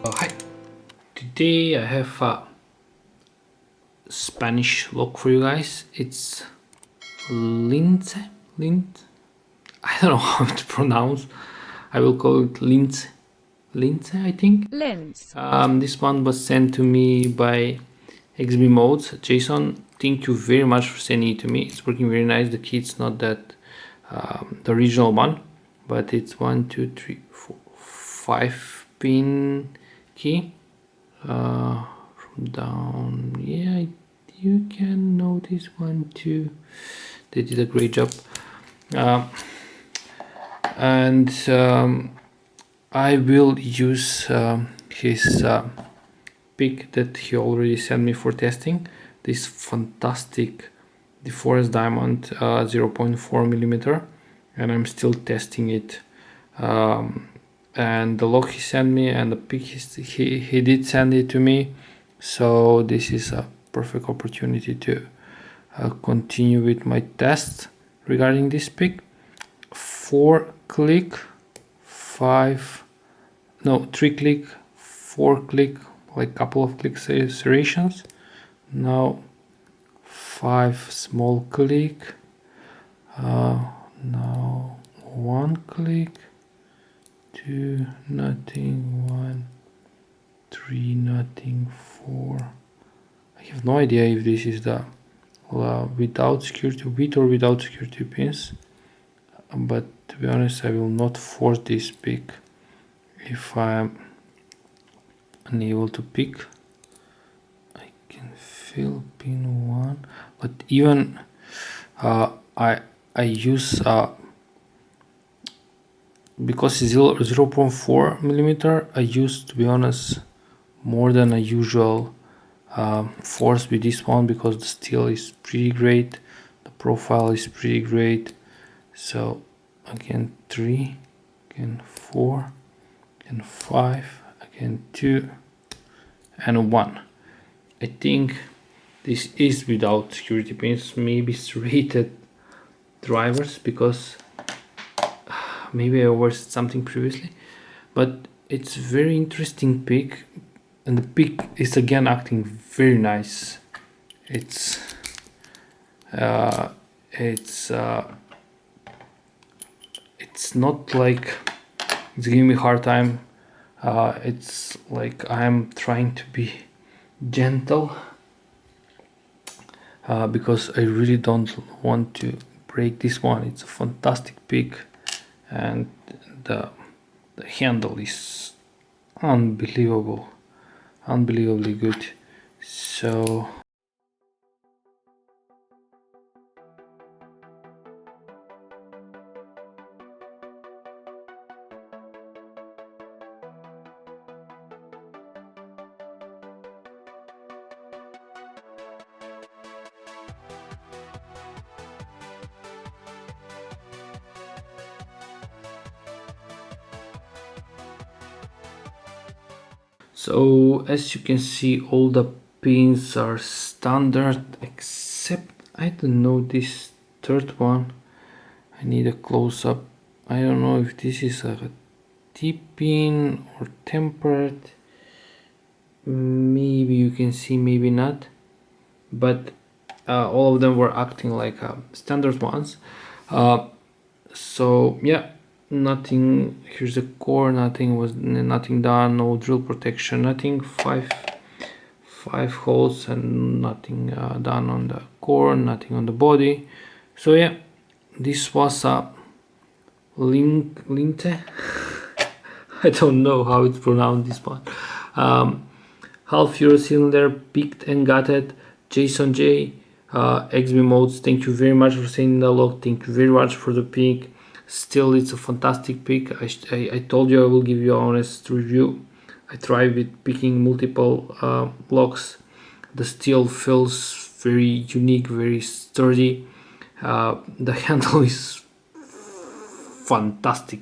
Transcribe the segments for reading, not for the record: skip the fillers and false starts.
Hi, today I have a Spanish lock for you guys. It's LINCE. LINCE? I don't know how to pronounce. I will call it LINCE. LINCE, I think. LINCE. This one was sent to me by XB Modes. Jason, thank you very much for sending it to me. It's working very nice. The key's not that the original one, but it's 1, 2, 3, 4, 5 pin key. From down, yeah, you can notice 1, 2. They did a great job. And I will use his pick that he already sent me for testing, this fantastic DeForest Diamond 0.4 millimeter, and I'm still testing it. And the lock he sent me and the pick he did send it to me, so this is a perfect opportunity to continue with my test regarding this pick. 4 click, 3 click, 4 click, like couple of click serrations. Now 5 small click, now 1 click, 2 nothing, 1, 3 nothing, 4. I have no idea if this is the without security, with or without security pins, but to be honest I will not force this pick if I'm unable to pick. I can feel pin 1, but even I use because it's 0.4 millimeter, I use, to be honest, more than a usual force with this one, because the steel is pretty great, the profile is pretty great. So again 3, again 4, again 5, again 2 and 1. I think this is without security pins, maybe serrated drivers, because maybe I oversaid something previously, but it's very interesting pick, and the pick is again acting very nice. It's not like it's giving me a hard time. It's like I'm trying to be gentle because I really don't want to break this one. It's a fantastic pick, and the handle is unbelievably good. So as you can see, all the pins are standard, except I don't know, this third one. I need a close-up. I don't know if this is a T-pin or tempered. Maybe you can see, maybe not, but all of them were acting like standard ones. So yeah, nothing. Here's the core. Nothing done. No drill protection. Nothing. Five holes and nothing done on the core. Nothing on the body. So yeah, this was a LINCE. I don't know how it's pronounced, this one. Half Euro cylinder, picked and gutted. Jason J, XB Modes, thank you very much for sending the log. Thank you very much for the pick. Still, it's a fantastic pick. I told you I will give you an honest review. I tried with picking multiple locks. The steel feels very unique, very sturdy. The handle is fantastic.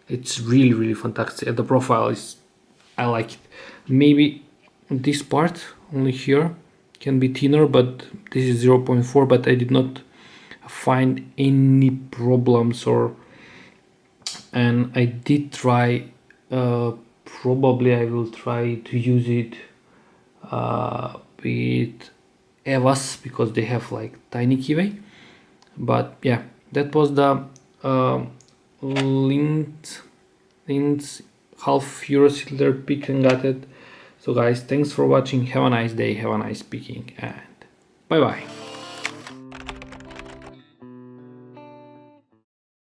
It's really fantastic. The profile is, I like it. Maybe this part only here can be thinner, but this is 0.4, but I did not find any problems, and I did try probably I will try to use it with Evas because they have like tiny keyway. But yeah, that was the linked half euro silver pick and got it. So guys, thanks for watching. Have a nice day, have a nice picking, and bye bye.